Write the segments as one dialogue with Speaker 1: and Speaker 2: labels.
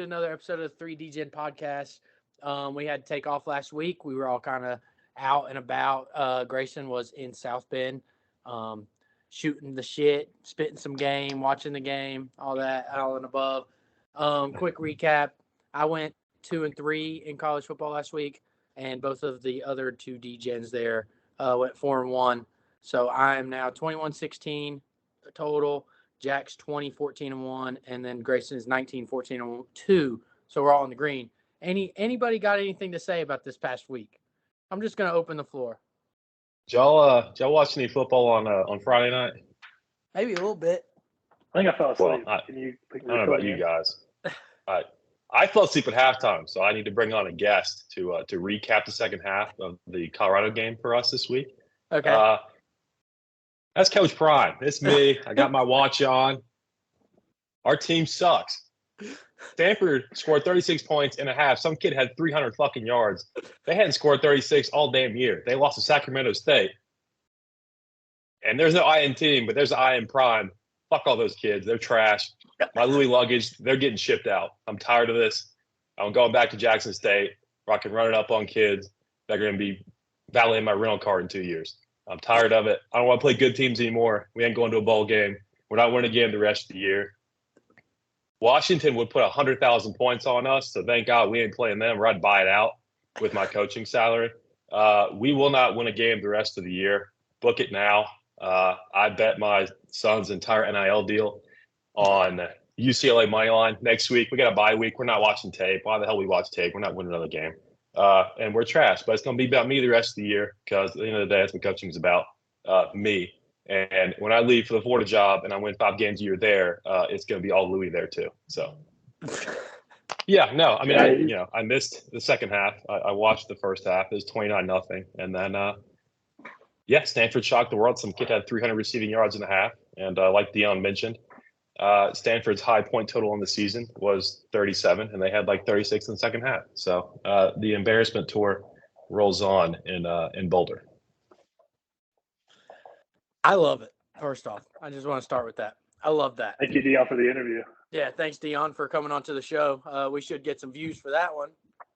Speaker 1: another episode of the 3D Gen podcast. We had to take off last week. We were all kind of out and about. Grayson was in South Bend, shooting the shit, spitting some game, watching the game, all that, all and above. Quick recap. I went 2-3 in college football last week, and both of the other two D-Gens there went 4-1. So I am now 21-16 total. Jack's 20-14-1, and then Grayson is 19-14-2. So we're all in the green. Anybody got anything to say about this past week? I'm just gonna open the floor.
Speaker 2: Y'all watch any football on Friday night?
Speaker 1: Maybe a little bit.
Speaker 3: I think I fell asleep.
Speaker 2: Well,
Speaker 3: Can you
Speaker 2: I don't know about you guys. I fell asleep at halftime, so I need to bring on a guest to recap the second half of the Colorado game for us this week.
Speaker 1: Okay.
Speaker 2: That's Coach Prime. It's me. I got my watch on. Our team sucks. Stanford scored 36 points in a half. Some kid had 300 fucking yards. They hadn't scored 36 all damn year. They lost to Sacramento State. And there's no I in team, but there's an I in Prime. Fuck all those kids. They're trash. My Louis luggage, they're getting shipped out. I'm tired of this. I'm going back to Jackson State where I can run it up on kids that are going to be valeting my rental car in 2 years. I'm tired of it. I don't want to play good teams anymore. We ain't going to a bowl game. We're not winning a game the rest of the year. Washington would put 100,000 points on us, so thank God we ain't playing them, or I'd buy it out with my coaching salary. We will not win a game the rest of the year. Book it now. I bet my son's entire NIL deal on UCLA money line next week. We got a bye week. We're not watching tape. Why the hell we watch tape? We're not winning another game. And we're trash, but it's going to be about me the rest of the year because at the end of the day, that's what coaching is about, me. And when I leave for the Florida job and I win 5 games a year there, it's going to be all Louis there too. So, yeah, no, I mean, I missed the second half. I watched the first half. It was 29-0. And then, Stanford shocked the world. Some kid had 300 receiving yards in a half. And like Dion mentioned, Stanford's high point total on the season was 37, and they had like 36 in the second half. So the embarrassment tour rolls on in Boulder.
Speaker 1: I love it. First off, I just want to start with that. I love that.
Speaker 3: Thank you, Dion, for the interview.
Speaker 1: Yeah, thanks, Dion, for coming on to the show. We should get some views for that one.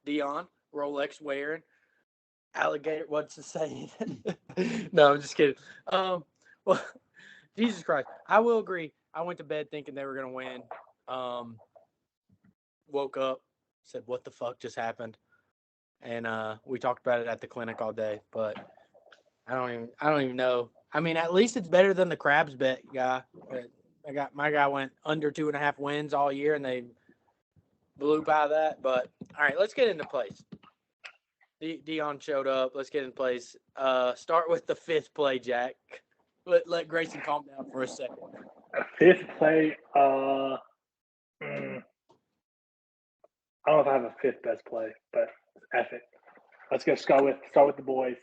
Speaker 1: Dion, Rolex wearing, alligator, what's it saying? No, I'm just kidding. Well, Jesus Christ. I will agree. I went to bed thinking they were going to win. Woke up, said, what the fuck just happened? And we talked about it at the clinic all day, but I don't even know. I mean, at least it's better than the Crabs bet guy. My guy went under 2.5 wins all year, and they blew by that. But all right, let's get into place. Dion showed up. Let's get in place. Start with the fifth play, Jack. Let Grayson calm down for a second.
Speaker 3: Fifth play. I don't know if I have a fifth best play, but F it. Let's go start with the boys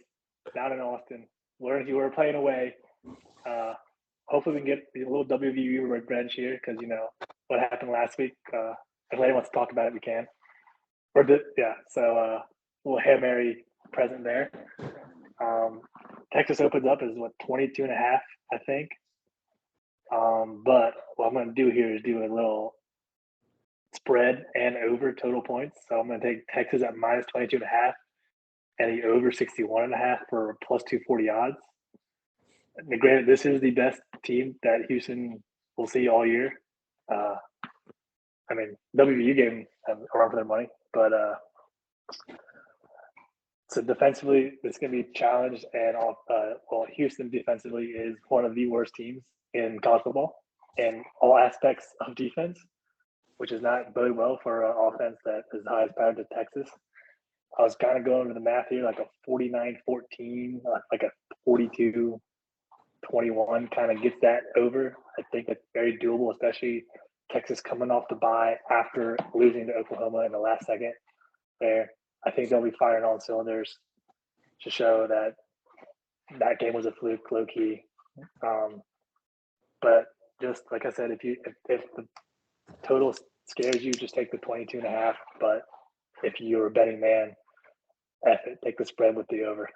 Speaker 3: down in Austin. Learn you were playing away. Hopefully we can get a little WVU revenge here because what happened last week. If anyone wants to talk about it, we can. So a little Hail Mary present there. Texas opens up as 22.5, I think. But what I'm going to do here is do a little spread and over total points. So I'm going to take Texas at minus 22.5 and the over 61.5 for plus 240 odds. And granted, this is the best team that Houston will see all year. WVU game a run for their money, but so defensively, it's going to be challenged, and Houston defensively is one of the worst teams in college football in all aspects of defense, which is not very well for an offense that is the highest powered to Texas. I was kind of going over the math here, like a 49-14, like a 42-21 kind of gets that over. I think it's very doable, especially Texas coming off the bye after losing to Oklahoma in the last second there. I think they'll be firing on cylinders to show that that game was a fluke, low key. But just like I said, if the total scares you, just take the 22.5. But if you're a betting man, take the spread with the over.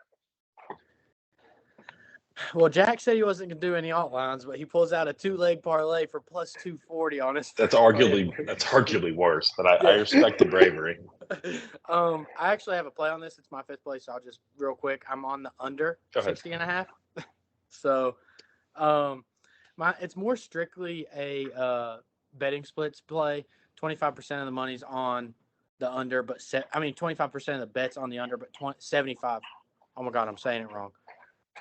Speaker 1: Well, Jack said he wasn't going to do any alt lines, but he pulls out a 2-leg parlay for plus 240 on his.
Speaker 2: That's arguably worse, but I
Speaker 1: Yeah.
Speaker 2: respect the bravery.
Speaker 1: I actually have a play on this. It's my fifth play, so I'll just real quick. I'm on the under
Speaker 2: Go ahead.
Speaker 1: 60.5. So, it's more strictly a betting splits play. 25% of the money's on the under, but 25% of the bets on the under, but 75. Oh my God, I'm saying it wrong.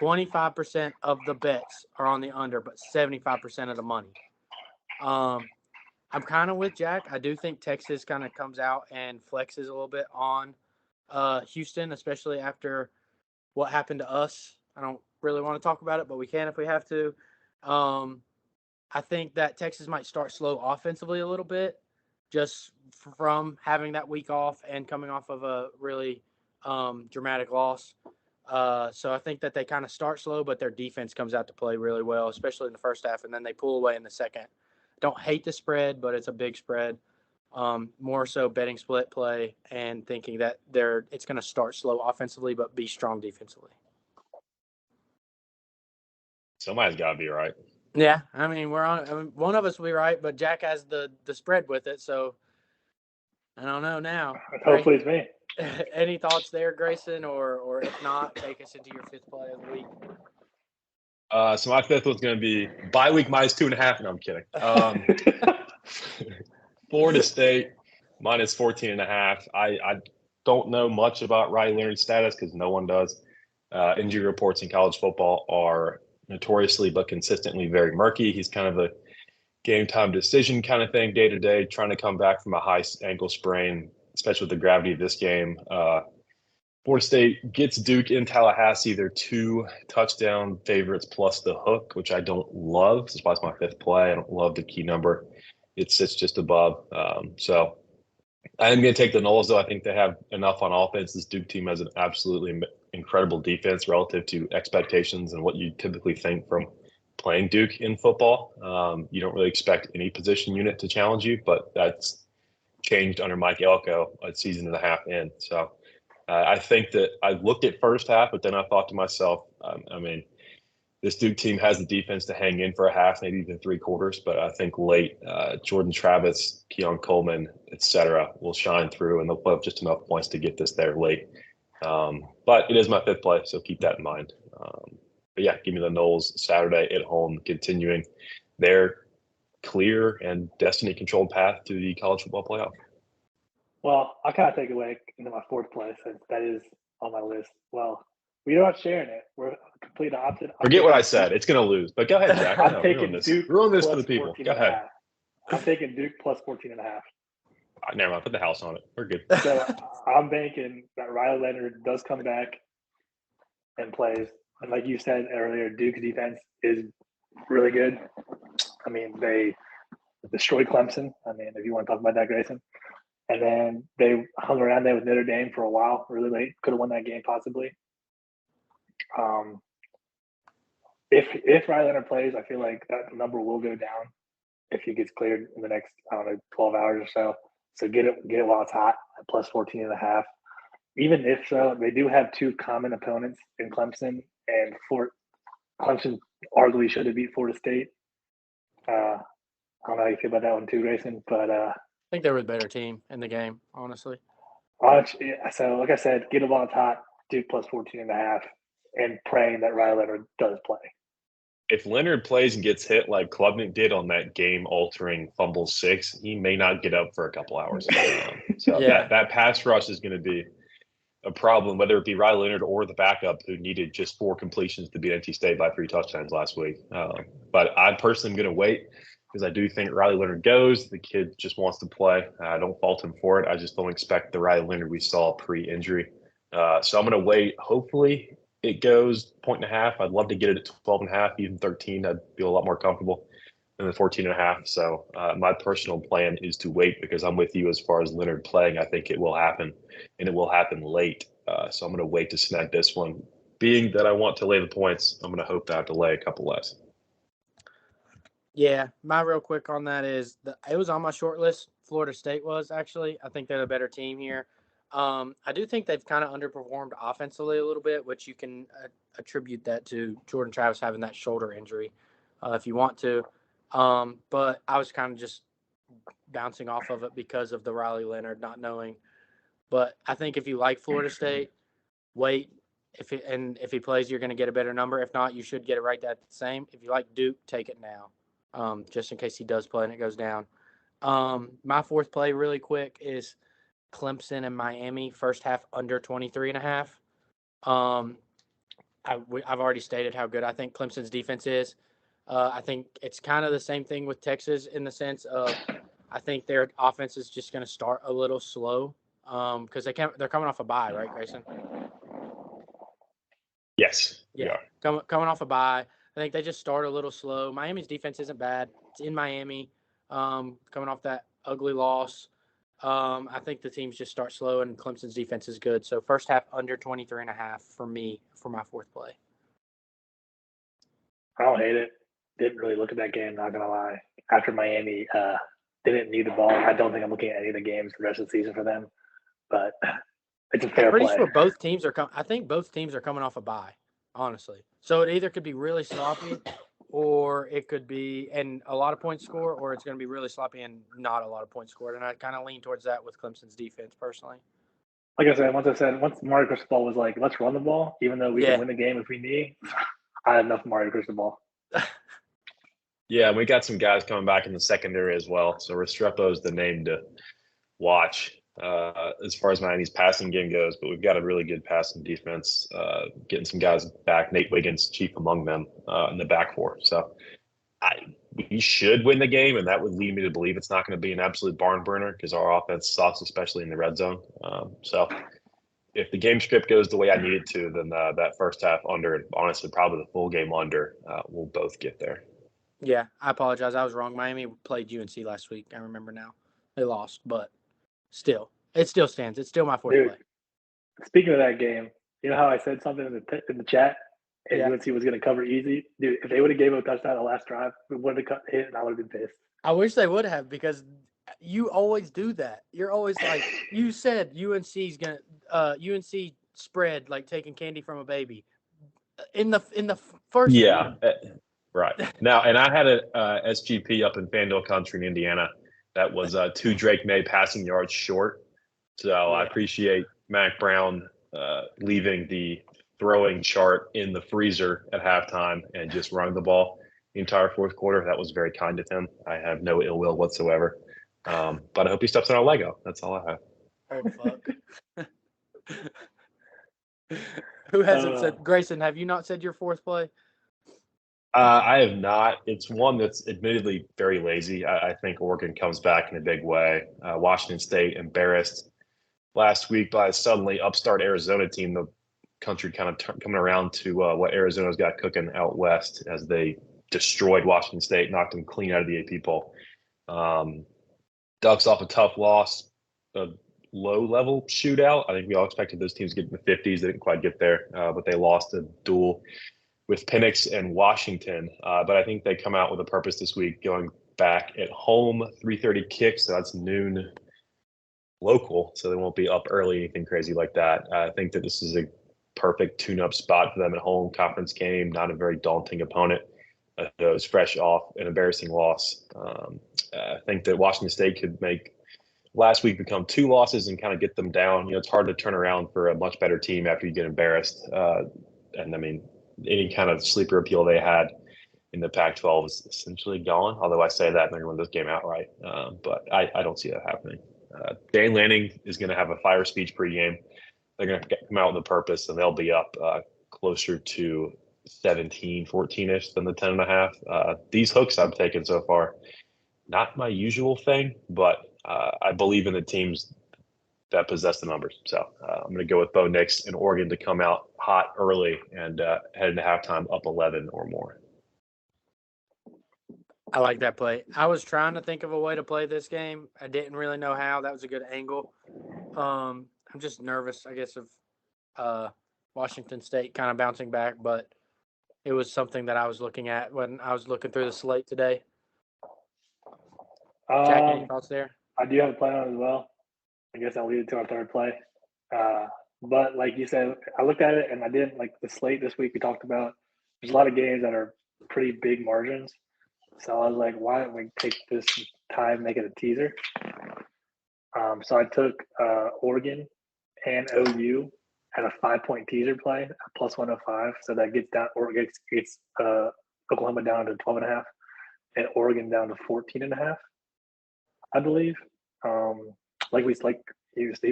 Speaker 1: 25% of the bets are on the under, but 75% of the money. I'm kind of with Jack. I do think Texas kind of comes out and flexes a little bit on Houston, especially after what happened to us. I don't really want to talk about it, but we can if we have to. I think that Texas might start slow offensively a little bit, just from having that week off and coming off of a really dramatic loss. So I think that they kind of start slow, but their defense comes out to play really well, especially in the first half, and then they pull away in the second. Don't hate the spread, but it's a big spread. More so betting split play and thinking that it's going to start slow offensively, but be strong defensively.
Speaker 2: Somebody's got to be right.
Speaker 1: Yeah, I mean, one of us will be right, but Jack has the spread with it, so I don't know now.
Speaker 3: Hopefully it's me.
Speaker 1: Any thoughts there, Grayson, or if not, take us into your fifth play of the week.
Speaker 2: So my fifth was going to be bye week minus 2.5. No, I'm kidding. Florida State minus 14.5. I don't know much about Riley Leonard's status because no one does. Injury reports in college football are notoriously but consistently very murky. He's kind of a game time decision kind of thing day to day, trying to come back from a high ankle sprain, especially with the gravity of this game. Florida State gets Duke in Tallahassee. They're 2 touchdown favorites plus the hook, which I don't love. This is my fifth play. I don't love the key number. It sits just above. So I am going to take the Noles, though. I think they have enough on offense. This Duke team has an absolutely incredible defense relative to expectations and what you typically think from playing Duke in football. You don't really expect any position unit to challenge you, but that's changed under Mike Elko a season and a half in. So I think that I looked at first half, but then I thought to myself, this Duke team has the defense to hang in for a half, maybe even 3 quarters. But I think late, Jordan Travis, Keon Coleman, et cetera, will shine through, and they'll put up just enough points to get this there late. But it is my fifth play, so keep that in mind. But yeah, give me the Noles Saturday at home, continuing their clear and destiny-controlled path to the college football playoff.
Speaker 3: Well, I'll kind of take away into my fourth play since that is on my list. Well, we're not sharing it. We're complete opposite.
Speaker 2: Forget what I said. It's going to lose. But go ahead, Jack.
Speaker 3: I'm taking Duke.
Speaker 2: Ruin this for the people. Go ahead.
Speaker 3: I'm taking Duke plus 14.5.
Speaker 2: Never mind. Put the house on it. We're good.
Speaker 3: So I'm banking that Riley Leonard does come back and plays. And like you said earlier, Duke's defense is really good. I mean, they destroyed Clemson. I mean, if you want to talk about that, Grayson. And then they hung around there with Notre Dame for a while, really late. Could have won that game possibly. If Riley Leonard plays, I feel like that number will go down if he gets cleared in the next 12 hours or so. So get it while it's hot at plus 14.5. Even if so, they do have 2 common opponents in Clemson, and Clemson arguably should have beat Florida State. I don't know how you feel about that one too, Grayson, but I
Speaker 1: think they were the better team in the game, honestly.
Speaker 3: So like I said, get it while it's hot, Duke plus 14.5, and praying that Riley Leonard does play.
Speaker 2: If Leonard plays and gets hit like Klubnik did on that game-altering fumble 6, he may not get up for a couple hours. So
Speaker 1: yeah.
Speaker 2: that pass rush is going to be a problem, whether it be Riley Leonard or the backup who needed just 4 completions to beat NC State by 3 touchdowns last week. But I personally am going to wait because I do think Riley Leonard goes. The kid just wants to play. I don't fault him for it. I just don't expect the Riley Leonard we saw pre-injury. So I'm going to wait. Hopefully it goes 1.5. I'd love to get it at 12.5, even 13. I'd feel a lot more comfortable than the 14.5. So my personal plan is to wait because I'm with you as far as Leonard playing. I think it will happen, and it will happen late. So I'm going to wait to snag this one. Being that I want to lay the points, I'm going to hope that I have to lay a couple less.
Speaker 1: Yeah, my real quick on that is it was on my short list. Florida State was actually. I think they're a better team here. I do think they've kind of underperformed offensively a little bit, which you can attribute that to Jordan Travis having that shoulder injury, if you want to. But I was kind of just bouncing off of it because of the Riley Leonard not knowing. But I think if you like Florida State, wait. If he plays, you're going to get a better number. If not, you should get it right at the same. If you like Duke, take it now, just in case he does play and it goes down. My fourth play really quick is Clemson and Miami, first half under 23.5. I've already stated how good I think Clemson's defense is. I think it's kind of the same thing with Texas in the sense of I think their offense is just going to start a little slow because they're coming off a bye, right, Grayson?
Speaker 2: Yes.
Speaker 1: Yeah. Coming off a bye. I think they just start a little slow. Miami's defense isn't bad. It's in Miami. Coming off that ugly loss. I think the teams just start slow and Clemson's defense is good. So first half under 23.5 for me for my fourth play.
Speaker 3: I don't hate it. Didn't really look at that game, not gonna lie. After Miami didn't need the ball, I don't think I'm looking at any of the games for the rest of the season for them. But it's a fair play.
Speaker 1: I'm pretty sure both teams are I think both teams are coming off a bye, honestly. So it either could be really sloppy or it could be and a lot of points scored, or it's going to be really sloppy and not a lot of points scored. And I kind of lean towards that with Clemson's defense personally.
Speaker 3: Like I said, once Mario Cristobal was like, let's run the ball, even though we can win the game if we need, I had enough Mario Cristobal.
Speaker 2: Yeah, we got some guys coming back in the secondary as well. So Restrepo is the name to watch as far as Miami's passing game goes. But we've got a really good passing defense, getting some guys back. Nate Wiggins, chief among them, in the back four. So we should win the game, and that would lead me to believe it's not going to be an absolute barn burner because our offense sucks, especially in the red zone. So if the game script goes the way I need it to, then that first half under, and honestly, probably the full game under, we'll both get there.
Speaker 1: Yeah, I apologize. I was wrong. Miami played UNC last week. I remember now. They lost, but still, it still stands. It's still my fourth play.
Speaker 3: Speaking of that game, you know how I said something in the chat? And UNC was going to cover easy? Dude, if they would have gave up a touchdown the last drive, we would have hit and I would have been pissed.
Speaker 1: I wish they would have because you always do that. You're always like, you said UNC's going to UNC spread like taking candy from a baby. In the first
Speaker 2: game. Right. Now, and I had a SGP up in Fanduel Country in Indiana that was 2 Drake May passing yards short. So I appreciate Mac Brown leaving the throwing chart in the freezer at halftime and just running the ball the entire fourth quarter. That was very kind of him. I have no ill will whatsoever. But I hope he steps on our Lego. That's all I have.
Speaker 1: Oh, fuck. Who hasn't said – Grayson, have you not said your fourth play?
Speaker 2: I have not. It's one that's admittedly very lazy. I think Oregon comes back in a big way. Washington State embarrassed last week by a suddenly upstart Arizona team. The country kind of coming around to what Arizona's got cooking out west as they destroyed Washington State, knocked them clean out of the AP poll. Ducks off a tough loss, a low-level shootout. I think we all expected those teams to get in the 50s. They didn't quite get there, but they lost a duel with Penix and Washington. But I think they come out with a purpose this week, going back at home, 3:30 kick, so that's noon local, so they won't be up early, anything crazy like that. I think that this is a perfect tune-up spot for them at home, conference game, not a very daunting opponent. It was fresh off an embarrassing loss. I think that Washington State could make last week become 2 losses and kind of get them down. You know, it's hard to turn around for a much better team after you get embarrassed. And I mean, any kind of sleeper appeal they had in the Pac-12 is essentially gone. Although I say that and they're going to win this game outright. But I don't see that happening. Dan Lanning is going to have a fire speech pregame. They're going to come out with a purpose, and they'll be up closer to 17, 14-ish than the 10.5. These hooks I've taken so far, not my usual thing, but I believe in the teams that possess the numbers. So I'm going to go with Bo Nix and Oregon to come out hot early and head into halftime up 11 or more.
Speaker 1: I like that play. I was trying to think of a way to play this game. I didn't really know how. That was a good angle. I'm just nervous, I guess, of Washington State kind of bouncing back, but it was something that I was looking at when I was looking through the slate today. Jack, any thoughts there?
Speaker 3: I do have a play on it as well. I guess I'll lead it to our third play. But like you said, I looked at it and I didn't like the slate this week we talked about. There's a lot of games that are pretty big margins. So I was like, why don't we take this time, make it a teaser? So I took Oregon and OU at a 5-point teaser play at plus 105. So that gets down, or gets Oklahoma down to 12.5 and Oregon down to 14.5, I believe.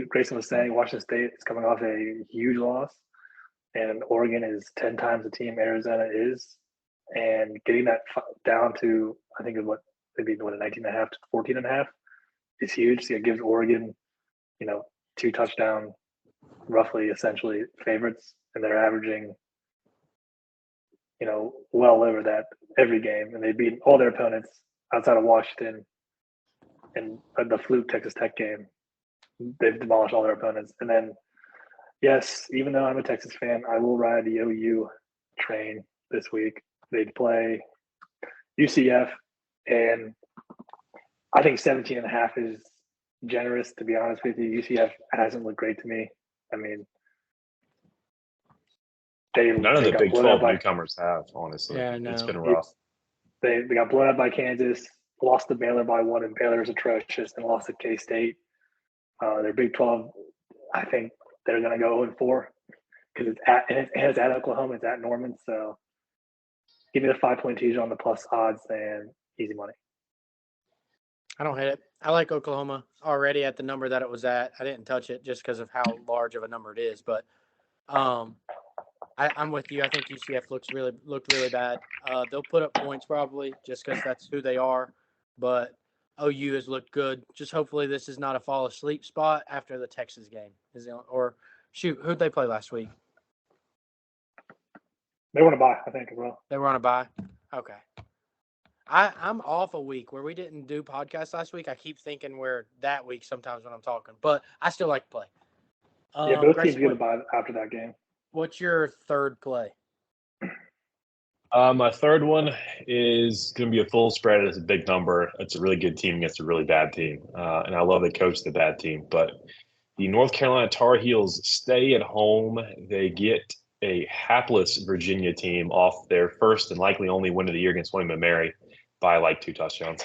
Speaker 3: Grayson was saying, Washington State is coming off a huge loss, and Oregon is 10 times the team Arizona is, and getting that down to I think of what maybe what a 19.5 to 14.5 is huge. So it gives Oregon, 2 touchdown, roughly essentially favorites, and they're averaging, well over that every game, and they beat all their opponents outside of Washington and the fluke Texas Tech game. They've demolished all their opponents. And then, yes, even though I'm a Texas fan, I will ride the OU train this week. They play UCF, and I think 17.5 is generous, to be honest with you. UCF hasn't looked great to me. I mean,
Speaker 2: None of
Speaker 3: they
Speaker 2: the
Speaker 3: got
Speaker 2: Big
Speaker 3: blown
Speaker 2: 12
Speaker 3: out
Speaker 2: newcomers have, honestly.
Speaker 1: Yeah, I know.
Speaker 2: It's been rough.
Speaker 3: They got blown out by Kansas, lost to Baylor by 1, and Baylor's atrocious, and lost to K-State. Their Big 12, I think they're going to go 0-4 because it's at Oklahoma, it's at Norman. So give me the 5-point teaser on the plus odds and easy money.
Speaker 1: I don't hate it. I like Oklahoma already at the number that it was at. I didn't touch it just because of how large of a number it is, but I'm with you. I think UCF looked really bad. They'll put up points probably just because that's who they are, but OU has looked good. Just hopefully this is not a fall asleep spot after the Texas game. Who'd they play last week?
Speaker 3: They want to buy, I think, as well.
Speaker 1: They were on a bye? Okay. I'm off a week where we didn't do podcasts last week. I keep thinking we're that week sometimes when I'm talking, but I still like to play.
Speaker 3: Both teams get a bye after that game.
Speaker 1: What's your third play?
Speaker 2: My third one is going to be a full spread. It's a big number. It's a really good team against a really bad team. And I love they coach the bad team. But the North Carolina Tar Heels stay at home. They get a hapless Virginia team off their first and likely only win of the year against William & Mary by like 2 touchdowns.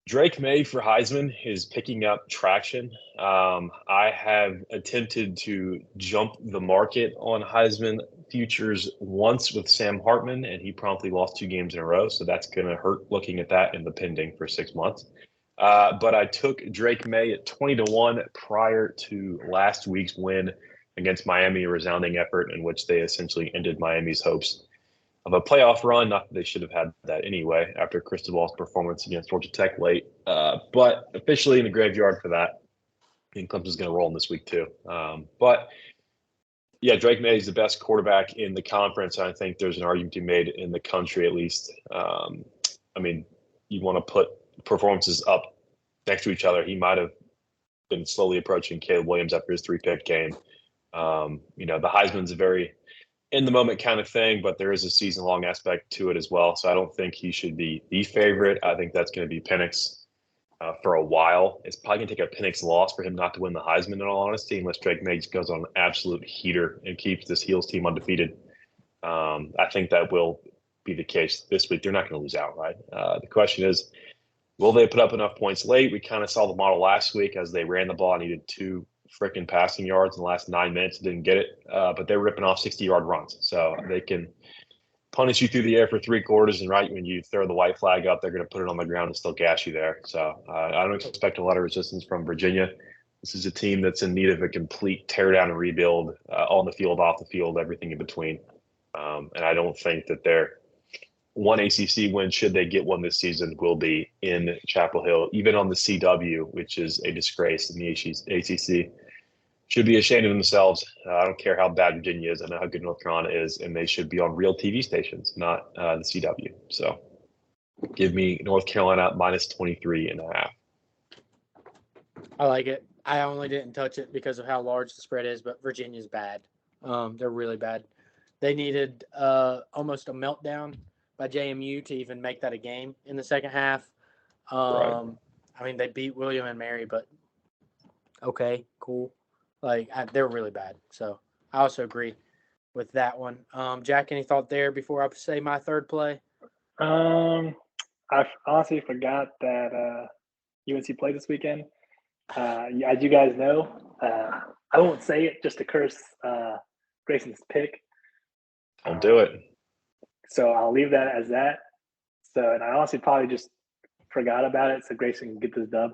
Speaker 2: Drake May for Heisman is picking up traction. I have attempted to jump the market on Heisman futures once with Sam Hartman, and he promptly lost 2 games in a row. So that's going to hurt looking at that in the pending for 6 months. But I took Drake May at 20-1 prior to last week's win against Miami, a resounding effort in which they essentially ended Miami's hopes of a playoff run. Not that they should have had that anyway after Cristobal's performance against Georgia Tech late. But officially in the graveyard for that. I think Clemson's going to roll in this week too. But yeah, Drake May is the best quarterback in the conference. I think there's an argument to be made in the country at least. I mean, you want to put performances up next to each other. He might have been slowly approaching Caleb Williams after his 3-pick game. The Heisman's a very in the moment kind of thing, but there is a season long aspect to it as well. So I don't think he should be the favorite. I think that's going to be Penix for a while. It's probably going to take a Penix loss for him not to win the Heisman, in all honesty, unless Drake May goes on an absolute heater and keeps this Heels team undefeated. I think that will be the case this week. They're not going to lose outright. The question is, will they put up enough points late? We kind of saw the model last week as they ran the ball, needed 2 freaking passing yards in the last 9 minutes. Didn't get it, but they're ripping off 60-yard runs. So they can punish you through the air for 3 quarters, and right when you throw the white flag up, they're going to put it on the ground and still gash you there. So I don't expect a lot of resistance from Virginia. This is a team that's in need of a complete teardown and rebuild on the field, off the field, everything in between. And I don't think that their one ACC win, should they get one this season, will be in Chapel Hill, even on the CW, which is a disgrace in the ACC. Should be ashamed of themselves. I don't care how bad Virginia is. I know how good North Carolina is, and they should be on real TV stations, not the CW. So give me North Carolina minus 23.5.
Speaker 1: I like it. I only didn't touch it because of how large the spread is, but Virginia's bad. They're really bad. They needed almost a meltdown by JMU to even make that a game in the second half.
Speaker 2: Right.
Speaker 1: I mean, they beat William & Mary, but okay, cool. Like they're really bad. So I also agree with that one. Jack, any thought there before I say my third play?
Speaker 3: I honestly forgot that UNC played this weekend. As you guys know, I won't say it just to curse Grayson's pick.
Speaker 2: Don't do it.
Speaker 3: So I'll leave that as that. So, and I honestly probably just forgot about it, so Grayson can get this dub.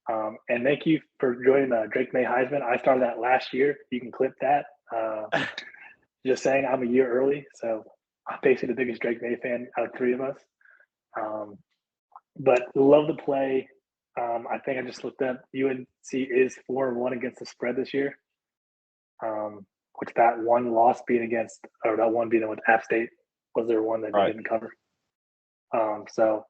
Speaker 3: And thank you for joining Drake May Heisman. I started that last year. You can clip that. Just saying, I'm a year early, so I'm basically the biggest Drake May fan out of three of us. But love the play. I think I just looked up. UNC is 4-1 against the spread this year, which that one loss being against, or that one being with App State was their one that they didn't cover. So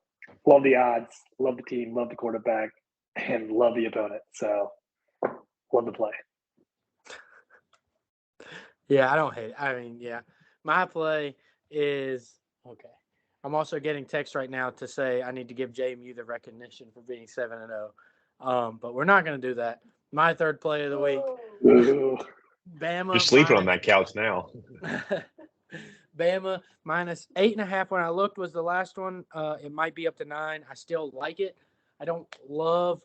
Speaker 3: love the odds, love the team, love the quarterback, and love the opponent. So love the play.
Speaker 1: Yeah, I don't hate it. I mean, yeah. My play is okay. I'm also getting text right now to say I need to give JMU the recognition for being 7-0. But we're not going to do that. My third play of the week. Bama.
Speaker 2: You're sleeping on that couch now.
Speaker 1: Bama minus 8.5 when I looked was the last one. It might be up to 9. I still like it. I don't love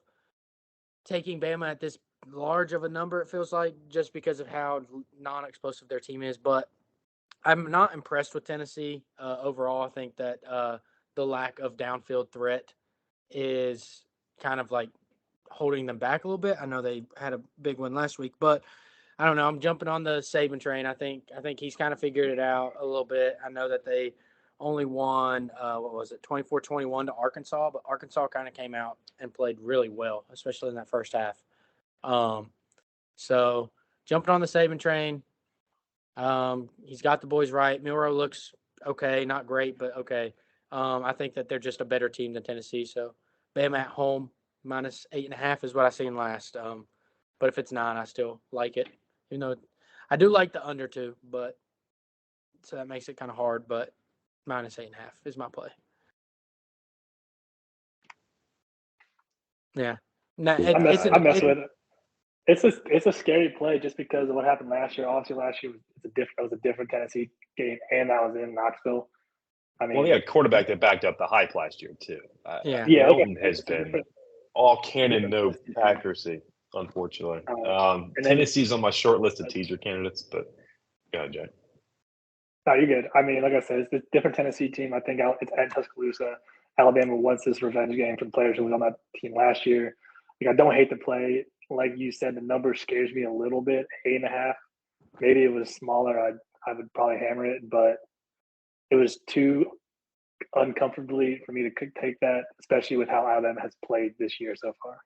Speaker 1: taking Bama at this large of a number, it feels like, just because of how non-explosive their team is. But I'm not impressed with Tennessee overall. I think that the lack of downfield threat is kind of like holding them back a little bit. I know they had a big one last week, but I don't know. I'm jumping on the Saban train. I think he's kind of figured it out a little bit. I know that they only won, 24-21 to Arkansas, but Arkansas kind of came out and played really well, especially in that first half. So jumping on the Saban train. He's got the boys right. Milroe looks okay, not great, but okay. I think that they're just a better team than Tennessee. So Bama at home minus 8.5 is what I seen last. But if it's 9, I still like it. You know, I do like the under too, but so that makes it kind of hard. But minus 8.5 is my play. Yeah,
Speaker 3: I mess with it. It's a scary play just because of what happened last year. Obviously, last year was a different Tennessee game, and that was in Knoxville. I mean,
Speaker 2: well, yeah, quarterback that backed up the hype last year too.
Speaker 1: Milton
Speaker 2: has been all cannon, no accuracy, unfortunately. Tennessee's on my short list of teaser candidates, but go ahead, Jay.
Speaker 3: No, you're good. I mean, like I said, it's a different Tennessee team. I think it's at Tuscaloosa. Alabama wants this revenge game for the players who were on that team last year. Like, I don't hate the play. Like you said, the number scares me a little bit. 8.5. Maybe it was smaller. I would probably hammer it, but it was too uncomfortably for me to take that, especially with how Alabama has played this year so far.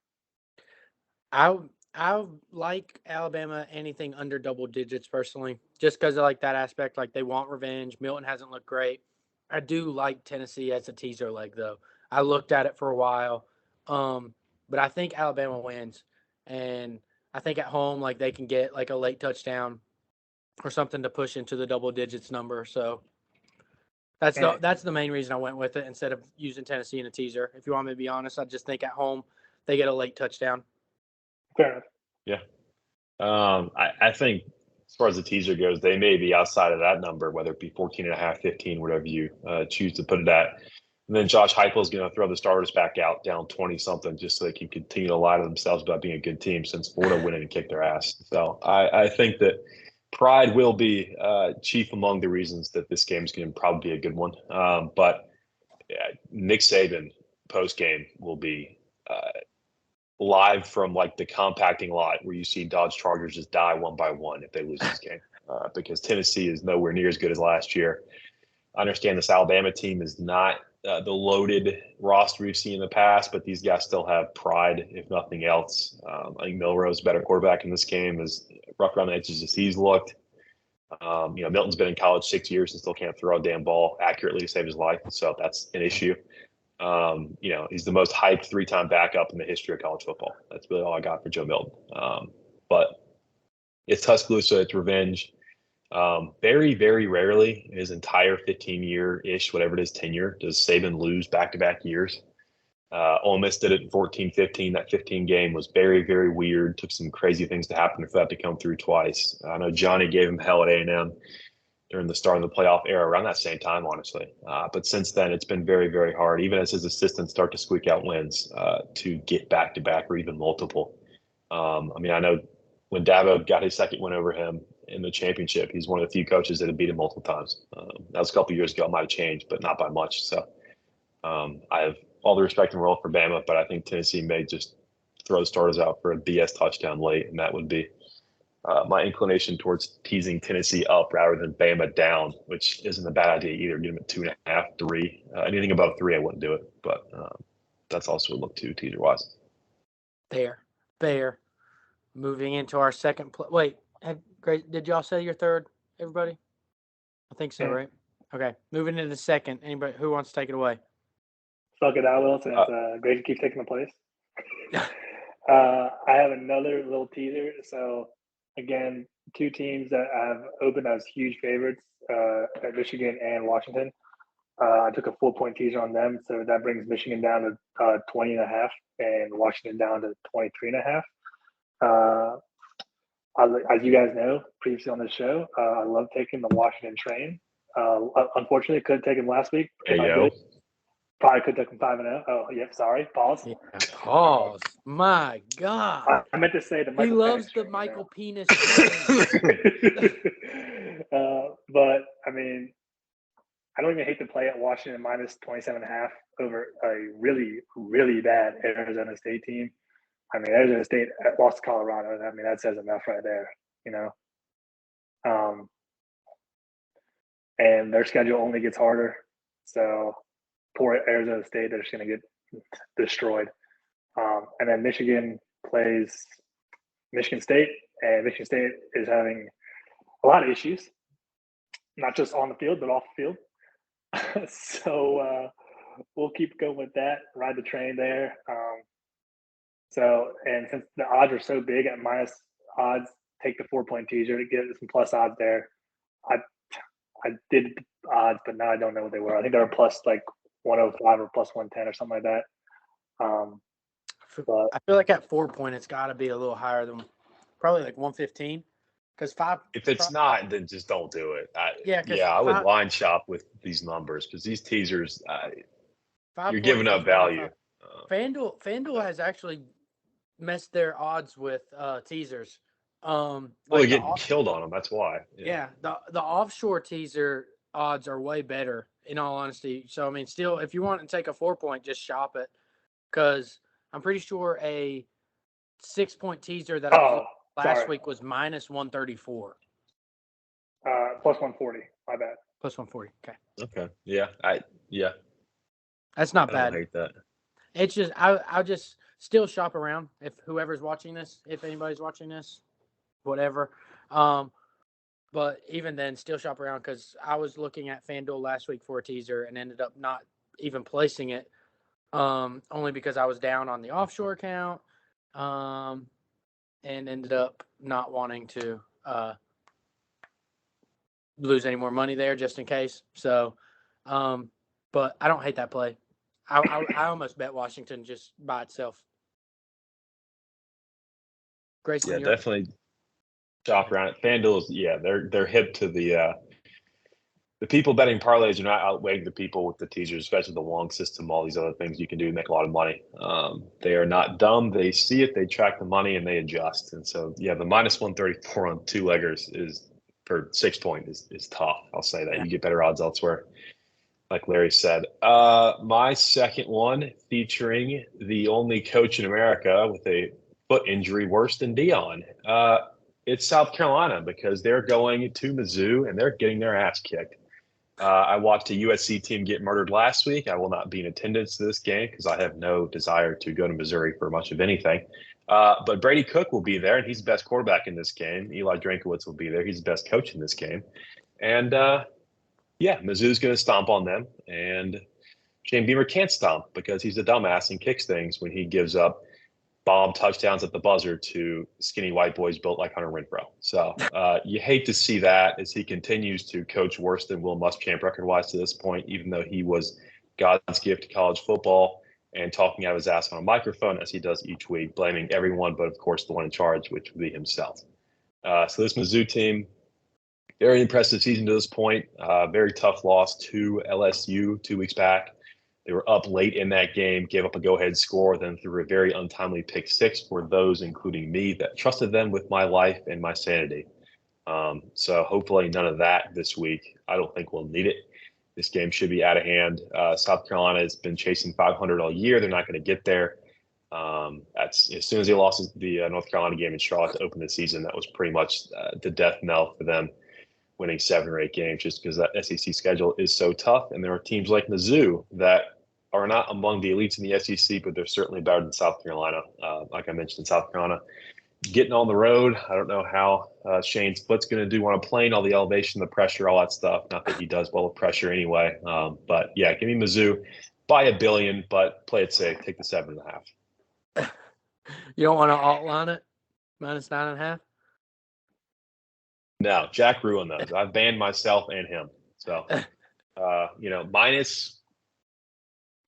Speaker 1: I like Alabama anything under double digits personally, just because I like that aspect. Like they want revenge. Milton hasn't looked great. I do like Tennessee as a teaser leg though. I looked at it for a while, but I think Alabama wins, and I think at home like they can get like a late touchdown or something to push into the double digits number. So that's the main reason I went with it instead of using Tennessee in a teaser. If you want me to be honest, I just think at home they get a late touchdown.
Speaker 3: Fair enough.
Speaker 2: Yeah. I think as far as the teaser goes, they may be outside of that number, whether it be 14.5, 15, whatever you choose to put it at. And then Josh Heupel is going to throw the starters back out down 20-something just so they can continue to lie to themselves about being a good team since Florida went in and kicked their ass. So I think that pride will be chief among the reasons that this game is going to probably be a good one. But Nick Saban post-game will be live from like the compacting lot where you see Dodge Chargers just die one by one if they lose this game because Tennessee is nowhere near as good as last year. I understand this Alabama team is not the loaded roster we've seen in the past, but these guys still have pride, if nothing else. I think Milroe's a better quarterback in this game, as rough around the edges as he's looked. Milton's been in college 6 years and still can't throw a damn ball accurately to save his life, so that's an issue. He's the most hyped 3-time backup in the history of college football. That's really all I got for Joe Milton. But it's Tuscaloosa, it's revenge. Very, very rarely in his entire 15-year-ish, whatever it is, tenure, does Saban lose back-to-back years. Ole Miss did it in 14-15. That 15 game was very, very weird. Took some crazy things to happen for that to come through twice. I know Johnny gave him hell at A&M during the start of the playoff era around that same time, honestly. But since then, it's been very, very hard, even as his assistants start to squeak out wins, to get back-to-back or even multiple. I mean, I know when Dabo got his second win over him in the championship, he's one of the few coaches that have beat him multiple times. That was a couple of years ago. It might have changed, but not by much. So I have all the respect in the world for Bama, but I think Tennessee may just throw the starters out for a BS touchdown late, and that would be my inclination towards teasing Tennessee up rather than Bama down, which isn't a bad idea either. Get them at 2.5, 3. Anything above 3, I wouldn't do it, but that's also a look too teaser-wise.
Speaker 1: Fair. Moving into our second play. Wait, did y'all say your third, everybody? I think so, right? Okay. Moving into the second. Anybody who wants to take it away?
Speaker 3: Fuck it, I will, since great to keep taking the place. I have another little teaser. So, again, two teams that have opened as huge favorites at Michigan and Washington. I took a 4-point teaser on them, so that brings Michigan down to 20.5 and Washington down to 23.5. As you guys know, previously on the show, I love taking the Washington train. Unfortunately, couldn't take him last week. Probably could have taken 5-0. Oh, yep. Sorry. Pause.
Speaker 1: Yeah, pause. My God.
Speaker 3: I meant to say the Michael.
Speaker 1: He loves
Speaker 3: Penix
Speaker 1: the
Speaker 3: train,
Speaker 1: Michael Penis.
Speaker 3: But I mean, I don't even hate to play at Washington minus 27.5 over a really, really bad Arizona State team. I mean, Arizona State lost to Colorado. I mean, that says enough right there, you know. And their schedule only gets harder. So poor Arizona State, they're just going to get destroyed. And then Michigan plays Michigan State, and Michigan State is having a lot of issues, not just on the field, but off the field. So we'll keep going with that, ride the train there. And since the odds are so big at minus odds, take the 4-point teaser to get some plus odds there. I did odds, but now I don't know what they were. I think they were plus like 105 or plus 110 or something like that. But
Speaker 1: I feel like at 4-point, it's got to be a little higher than probably like 115. Because 5.
Speaker 2: If it's not, then just don't do it. I would line shop with these numbers because these teasers, you're giving up value.
Speaker 1: FanDuel has actually messed their odds with teasers.
Speaker 2: Well, they're getting killed on them. That's why.
Speaker 1: Yeah, the offshore teaser odds are way better, in all honesty. So, I mean, still, if you want to take a 4-point, just shop it. Because I'm pretty sure a 6-point teaser that I was last week was minus 134.
Speaker 3: Plus 140. My bad.
Speaker 1: Plus 140. Okay.
Speaker 2: Okay. Yeah.
Speaker 1: That's not bad.
Speaker 2: I don't hate that.
Speaker 1: It's just I'll just still shop around if whoever's watching this, if anybody's watching this, whatever. But even then, still shop around because I was looking at FanDuel last week for a teaser and ended up not even placing it, only because I was down on the offshore account, and ended up not wanting to lose any more money there just in case. So, but I don't hate that play. I almost bet Washington just by itself. Grayson,
Speaker 2: definitely shop around it. FanDuel's, they're hip to the people betting parlays are not outweighing the people with the teasers, especially the long system, all these other things you can do to make a lot of money. They are not dumb. They see it, they track the money, and they adjust. And so, the minus 134 on 2-leggers is for 6-point is tough. I'll say that. You get better odds elsewhere, like Larry said. My second one, featuring the only coach in America with a foot injury worse than Dion. It's South Carolina because they're going to Mizzou and they're getting their ass kicked. I watched a USC team get murdered last week. I will not be in attendance to this game because I have no desire to go to Missouri for much of anything. But Brady Cook will be there, and he's the best quarterback in this game. Eli Drinkwitz will be there. He's the best coach in this game. And, Mizzou's going to stomp on them. And Shane Beamer can't stomp because he's a dumbass and kicks things when he gives up bomb touchdowns at the buzzer to skinny white boys built like Hunter Renfrow. So you hate to see that as he continues to coach worse than Will Muschamp record-wise to this point, even though he was God's gift to college football. and talking out of his ass on a microphone as he does each week, blaming everyone but, of course, the one in charge, which would be himself. So this Mizzou team, very impressive season to this point. Very tough loss to LSU 2 weeks back. They were up late in that game, gave up a go-ahead score, then threw a very untimely pick six for those, including me, that trusted them with my life and my sanity. So hopefully none of that this week. I don't think we'll need it. This game should be out of hand. South Carolina has been chasing 500 all year. They're not going to get there. That's as soon as they lost the North Carolina game in Charlotte to open the season, that was pretty much the death knell for them, winning 7 or 8 games, just because that SEC schedule is so tough. And there are teams like Mizzou that are not among the elites in the SEC, but they're certainly better than South Carolina. Like I mentioned, South Carolina getting on the road. I don't know how Shane Split's going to do on a plane, all the elevation, the pressure, all that stuff. Not that he does well with pressure anyway. But yeah, give me Mizzou by $1 billion, but play it safe. Take the 7.5.
Speaker 1: You don't want to outline it? -9.5?
Speaker 2: No, Jack ruined those. I've banned myself and him. So, minus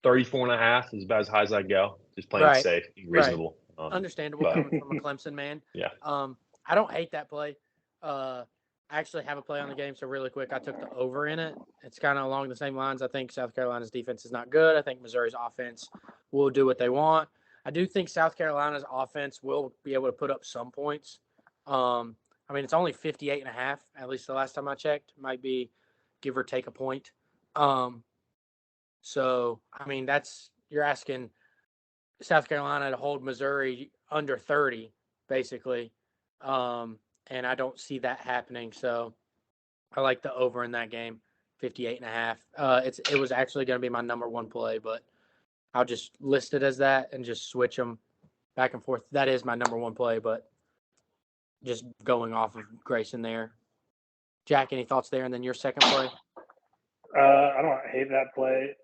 Speaker 2: 34.5 is about as high as I go. Just playing it safe, reasonable.
Speaker 1: Right. Understandable coming from a Clemson man.
Speaker 2: Yeah.
Speaker 1: I don't hate that play. I actually have a play on the game, so really quick, I took the over in it. It's kind of along the same lines. I think South Carolina's defense is not good. I think Missouri's offense will do what they want. I do think South Carolina's offense will be able to put up some points. It's only 58.5, at least the last time I checked. Might be give or take a point. You're asking South Carolina to hold Missouri under 30, basically. And I don't see that happening. So I like the over in that game, 58.5. It was actually going to be my number one play, but I'll just list it as that and just switch them back and forth. That is my number one play, but just going off of Grayson there. Jack, any thoughts there? And then your second play?
Speaker 3: I don't hate that play.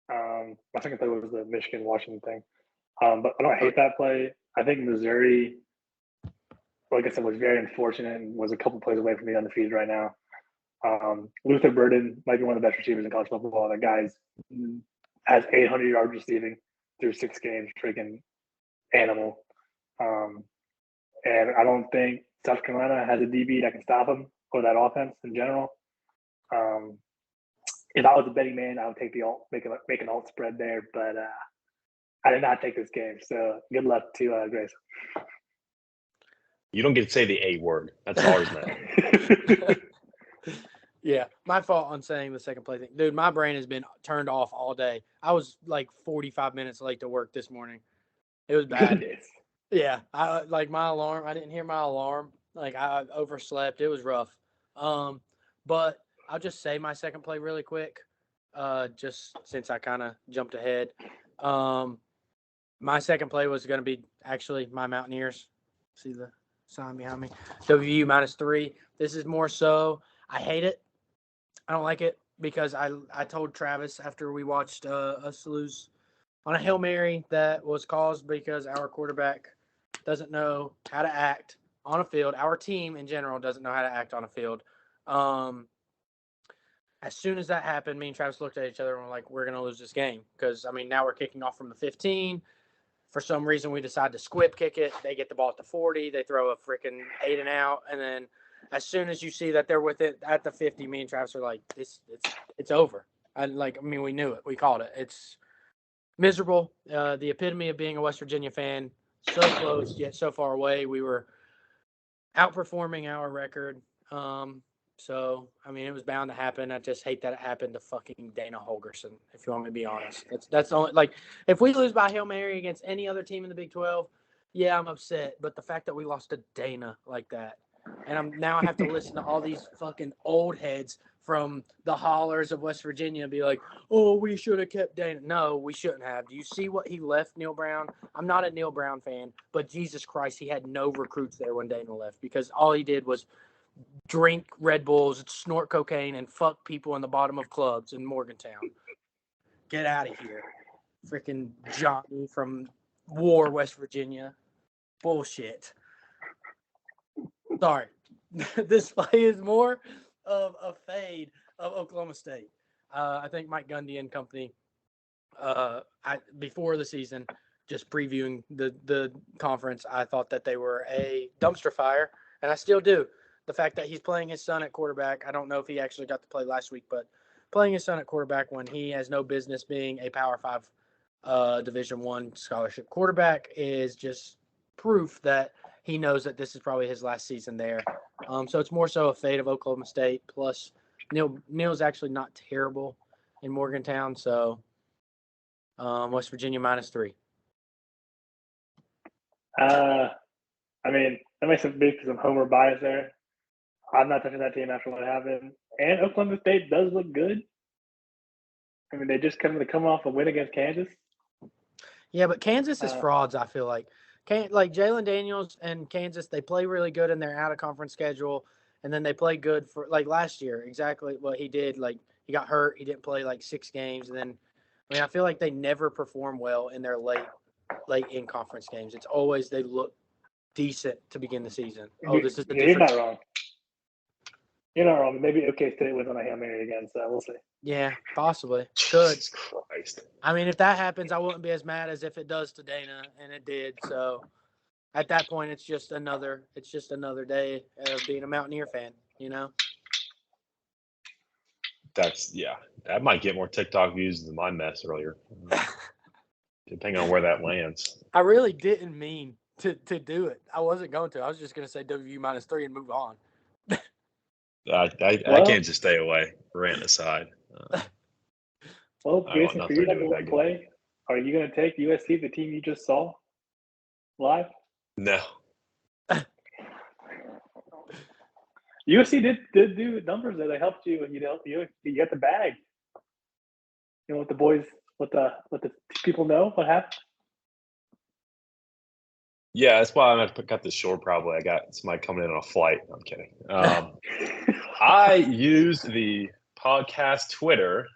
Speaker 3: My second play was the Michigan-Washington thing. But I don't hate that play. I think Missouri, like I said, was very unfortunate and was a couple plays away from being undefeated right now. Luther Burden might be one of the best receivers in college football. That guy has 800 yards receiving through 6 games, freaking animal. And I don't think South Carolina has a DB that can stop him or that offense in general. If I was a betting man, I would take the alt, make an alt spread there, but I did not take this game. So good luck to Grace.
Speaker 2: You don't get to say the A word. That's ours now.
Speaker 1: Yeah, my fault on saying the second play thing. Dude, my brain has been turned off all day. I was like 45 minutes late to work this morning. It was bad.
Speaker 3: Goodness.
Speaker 1: Yeah, my alarm. I didn't hear my alarm. Like I overslept. It was rough. But I'll just say my second play really quick. Just since I kind of jumped ahead. My second play was going to be actually my Mountaineers. See the sign behind me. WU -3. This is more so. I hate it. I don't like it because I told Travis after we watched us lose on a Hail Mary that was caused because our quarterback doesn't know how to act on a field. Our team in general doesn't know how to act on a field. As soon as that happened, me and Travis looked at each other and were like, we're going to lose this game. Because, now we're kicking off from the 15. For some reason, we decide to squib kick it. They get the ball at the 40. They throw a freaking 8 and out. And then as soon as you see that they're with it at the 50, me and Travis are like, it's over. We knew it. We called it. It's miserable. The epitome of being a West Virginia fan. So close, yet so far away. We were outperforming our record. So, it was bound to happen. I just hate that it happened to fucking Dana Holgerson, if you want me to be honest. That's the only, if we lose by Hail Mary against any other team in the Big 12, yeah, I'm upset. But the fact that we lost to Dana like that, and I have to listen to all these fucking old heads from the hollers of West Virginia be like, oh, we should have kept Dana. No, we shouldn't have. Do you see what he left Neil Brown? I'm not a Neil Brown fan, but Jesus Christ, he had no recruits there when Dana left because all he did was drink Red Bulls, snort cocaine, and fuck people in the bottom of clubs in Morgantown. Get out of here. Freaking Johnny from War, West Virginia. Bullshit. Sorry. This play is more of a fade of Oklahoma State. I think Mike Gundy and company before the season, just previewing the conference, I thought that they were a dumpster fire, and I still do. The fact that he's playing his son at quarterback, I don't know if he actually got to play last week, but playing his son at quarterback when he has no business being a Power 5 Division I scholarship quarterback is just proof that he knows that this is probably his last season there. So it's more so a fate of Oklahoma State. Plus, Neil's actually not terrible in Morgantown, so West Virginia -3.
Speaker 3: I mean, that makes some homer bias there. I'm not touching that team after what happened. And Oklahoma State does look good. I mean, they just come off a win against Kansas.
Speaker 1: Yeah, but Kansas is frauds, I feel like. Like Jalen Daniels and Kansas, they play really good in their out-of-conference schedule, and then they play good for, like, last year, exactly what he did. Like, he got hurt. He didn't play, like, 6 games. And then, I mean, I feel like they never perform well in their late in-conference games. It's always they look decent to begin the season. This is the
Speaker 3: You're not wrong. You're not wrong. Maybe OK State wins on a Hail Mary again, so we'll see.
Speaker 1: Yeah, possibly. Good.
Speaker 2: Jesus Christ.
Speaker 1: I mean, if that happens, I wouldn't be as mad as if it does to Dana, and it did. So at that point, it's just another day of being a Mountaineer fan, you know?
Speaker 2: That might get more TikTok views than my mess earlier. Depending on where that lands.
Speaker 1: I really didn't mean to do it. I wasn't going to. I was just going to say WU -3 and move on.
Speaker 2: I can't just stay away. Rant aside.
Speaker 3: Well, Jason, for you to play, are you going to take USC, the team you just saw, live?
Speaker 2: No.
Speaker 3: USC did do numbers that helped you, and you got the bag. You know what the boys, what the people know what happened.
Speaker 2: Yeah, that's why I'm going to cut this short. Probably, I got somebody coming in on a flight. I'm kidding. I used the podcast Twitter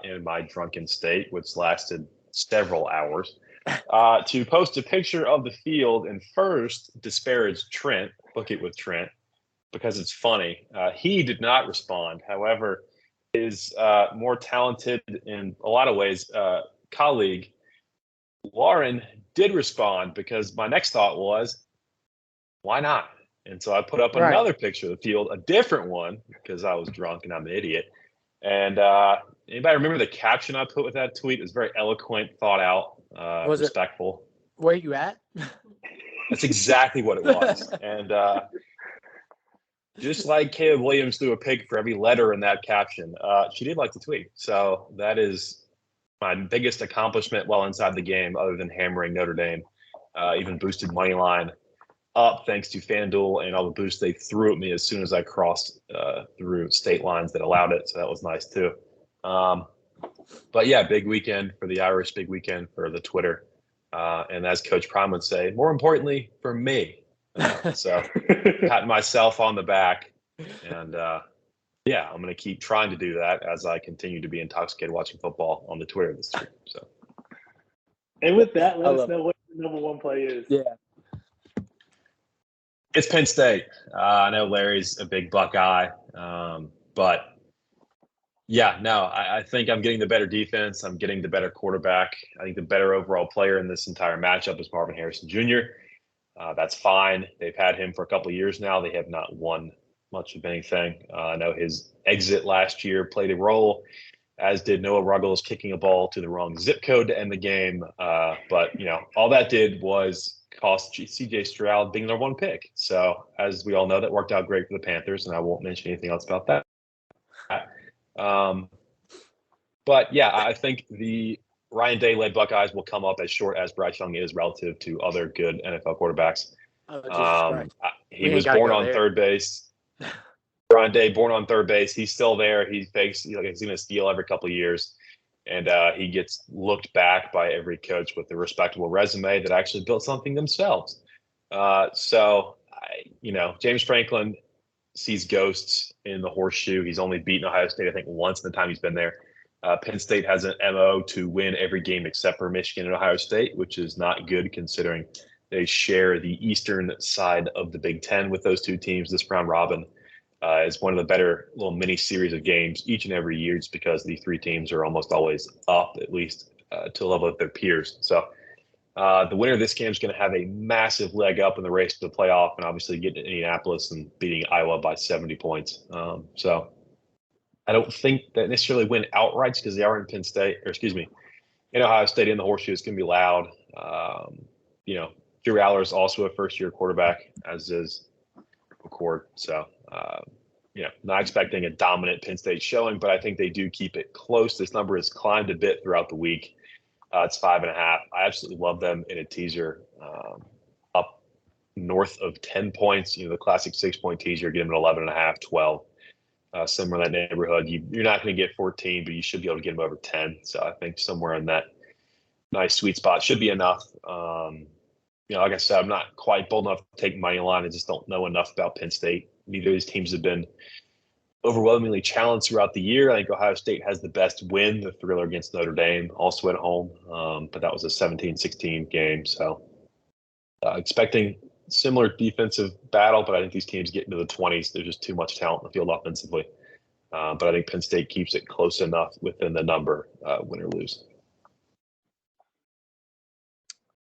Speaker 2: in my drunken state, which lasted several hours, to post a picture of the field and first disparage Trent, Book It with Trent, because it's funny. He did not respond. However, his more talented in a lot of ways colleague, Lauren, did respond, because my next thought was, why not? And so I put up another picture of the field, a different one, because I was drunk and I'm an idiot. And anybody remember the caption I put with that tweet? It was very eloquent, thought out, respectful.
Speaker 1: Where you at?
Speaker 2: That's exactly what it was. And just like Caleb Williams threw a pig for every letter in that caption, she did like the tweet. So that is my biggest accomplishment while inside the game, other than hammering Notre Dame. Even boosted money line up thanks to FanDuel and all the boosts they threw at me as soon as I crossed through state lines that allowed it. So that was nice too. But yeah, big weekend for the Irish, big weekend for the Twitter. And as Coach Prime would say, more importantly for me. So patting myself on the back. And yeah, I'm going to keep trying to do that as I continue to be intoxicated watching football on the Twitter this week. So.
Speaker 3: And with that, let us know what the number one play is.
Speaker 1: Yeah.
Speaker 2: It's Penn State. I know Larry's a big Buckeye, but yeah, no, I think I'm getting the better defense. I'm getting the better quarterback. I think the better overall player in this entire matchup is Marvin Harrison Jr. That's fine. They've had him for a couple of years now. They have not won much of anything. I know his exit last year played a role, as did Noah Ruggles kicking a ball to the wrong zip code to end the game. But, all that did was cost C.J. Stroud being their one pick. So, as we all know, that worked out great for the Panthers, and I won't mention anything else about that. But, yeah, I think the Ryan Day-led Buckeyes will come up as short as Bryce Young is relative to other good NFL quarterbacks.
Speaker 1: Oh, Jesus Christ.
Speaker 2: He was born on third base. Ryan Day, born on third base. He's still there. He fakes, he's going to steal every couple of years. And he gets looked back by every coach with a respectable resume that actually built something themselves. So, James Franklin sees ghosts in the horseshoe. He's only beaten Ohio State, I think, once in the time he's been there. Penn State has an MO to win every game except for Michigan and Ohio State, which is not good considering they share the eastern side of the Big Ten with those two teams. This round robin is one of the better little mini series of games each and every year, just because these three teams are almost always up at least to a level of their peers. So the winner of this game is going to have a massive leg up in the race to the playoff, and obviously getting to Indianapolis and beating Iowa by 70 points. So I don't think that necessarily win outright because they are in Penn State, in Ohio State in the Horseshoe. It's going to be loud. Drew Aller is also a first-year quarterback, as is McCord. So, not expecting a dominant Penn State showing, but I think they do keep it close. This number has climbed a bit throughout the week. It's 5.5. I absolutely love them in a teaser up north of 10 points. The classic 6-point teaser, get them at 11.5, 12. Somewhere in that neighborhood. You're not going to get 14, but you should be able to get them over 10. So I think somewhere in that nice sweet spot should be enough. Like I said, I'm not quite bold enough to take money line. I just don't know enough about Penn State. Neither of these teams have been overwhelmingly challenged throughout the year. I think Ohio State has the best win, the thriller against Notre Dame, also at home. But that was a 17-16 game. So expecting similar defensive battle, but I think these teams get into the 20s. There's just too much talent in the field offensively. But I think Penn State keeps it close enough within the number, win or lose.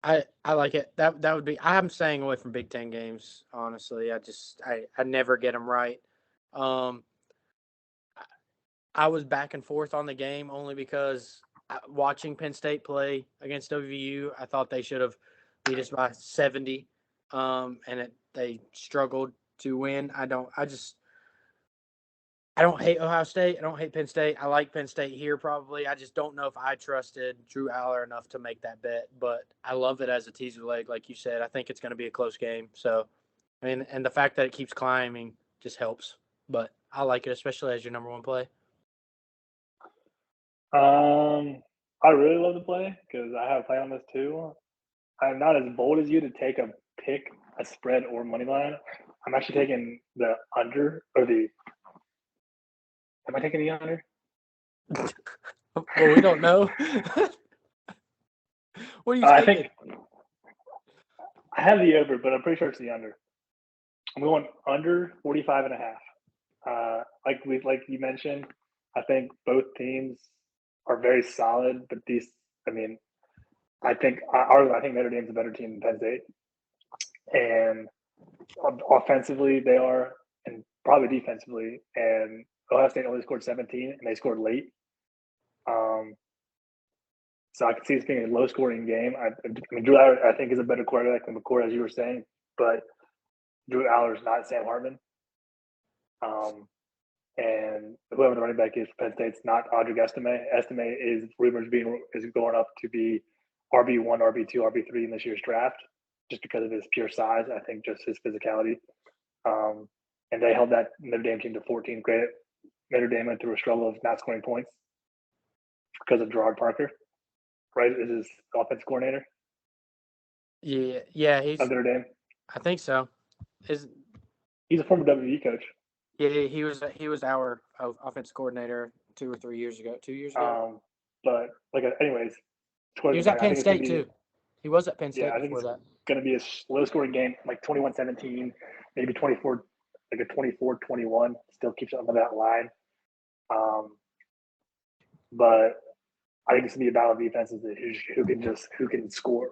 Speaker 1: I like it. That would be. I'm staying away from Big Ten games. Honestly, I never get them right. I was back and forth on the game only because watching Penn State play against WVU, I thought they should have beat us by 70. They struggled to win. I don't hate Ohio State. I don't hate Penn State. I like Penn State here probably. I just don't know if I trusted Drew Aller enough to make that bet. But I love it as a teaser leg, like you said. I think it's going to be a close game. So, and the fact that it keeps climbing just helps. But I like it, especially as your number one play.
Speaker 3: I really love the play because I have a play on this too. I'm not as bold as you to take a pick, a spread, or money line. I'm actually taking the under or the. Am I taking the under?
Speaker 1: Well, we don't know. What are you taking?
Speaker 3: I think I have the over, but I'm pretty sure it's the under. I'm going under 45.5. Like you mentioned, I think both teams are very solid, but I think Notre Dame's a better team than Penn State, and offensively they are, and probably defensively. And Ohio State only scored 17, and they scored late. So I could see this being a low-scoring game. Drew Aller, I think, is a better quarterback than McCord, as you were saying, but Drew Aller is not Sam Hartman. And whoever the running back is for Penn State's not Audric Estime. Estime is going up to be RB1, RB2, RB3 in this year's draft, just because of his pure size. I think just his physicality. And they held that Notre Dame team to 14. Granted, Notre Dame went through a struggle of not scoring points because of Gerard Parker, right? Is his offensive coordinator?
Speaker 1: Yeah, he's
Speaker 3: of Notre Dame.
Speaker 1: I think so.
Speaker 3: He's a former WVU coach.
Speaker 1: Yeah, he was our offensive coordinator 2 or 3 years ago. 2 years ago.
Speaker 3: But anyways,
Speaker 1: he was at Penn State too. He was at Penn State before that.
Speaker 3: Going to be a low-scoring game, like 21-17, maybe 24, like a 24-21. Still keeps it under that line. But I think it's going to be a battle of defenses who can score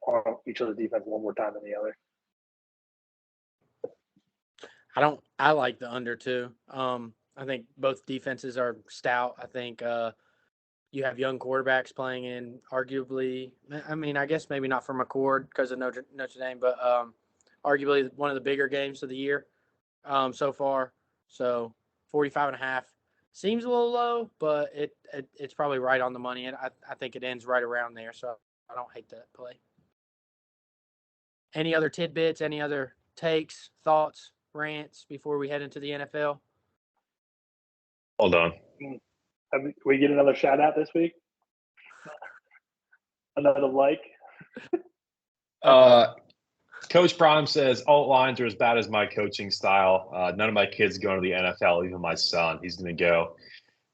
Speaker 3: on each other's defense one more time than the other.
Speaker 1: I like the under too. I think both defenses are stout. I think you have young quarterbacks playing in arguably, I guess maybe not for McCord because of Notre Dame, but arguably one of the bigger games of the year so far. So 45.5 seems a little low, but it's probably right on the money. And I think it ends right around there. So I don't hate that play. Any other tidbits, any other takes, thoughts, rants before we head into the NFL?
Speaker 2: Hold on.
Speaker 3: We get another shout out this week? Another like?
Speaker 2: Coach Prime says alt lines are as bad as my coaching style. None of my kids going to the NFL, even my son. He's going to go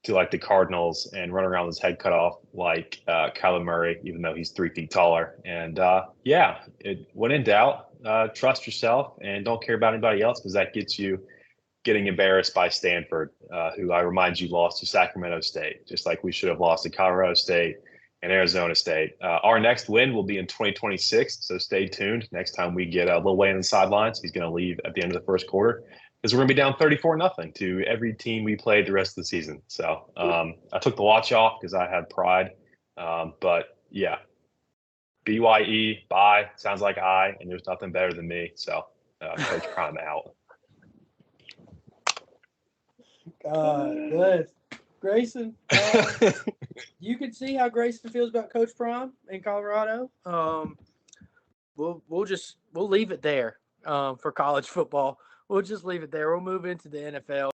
Speaker 2: to like the Cardinals and run around with his head cut off like Kyler Murray, even though he's 3 feet taller. And when in doubt, trust yourself and don't care about anybody else because that gets you getting embarrassed by Stanford, who I remind you lost to Sacramento State, just like we should have lost to Colorado State and Arizona State. Our next win will be in 2026, so stay tuned. Next time we get Lil Wayne on the sidelines, he's going to leave at the end of the first quarter because we're going to be down 34-0 to every team we played the rest of the season. So I took the watch off because I had pride. But yeah, BYE, bye, sounds like and there's nothing better than me. So Coach Prime out.
Speaker 1: God bless. Grayson, you can see how Grayson feels about Coach Prime in Colorado. We'll leave it there for college football. We'll just leave it there. We'll move into the NFL.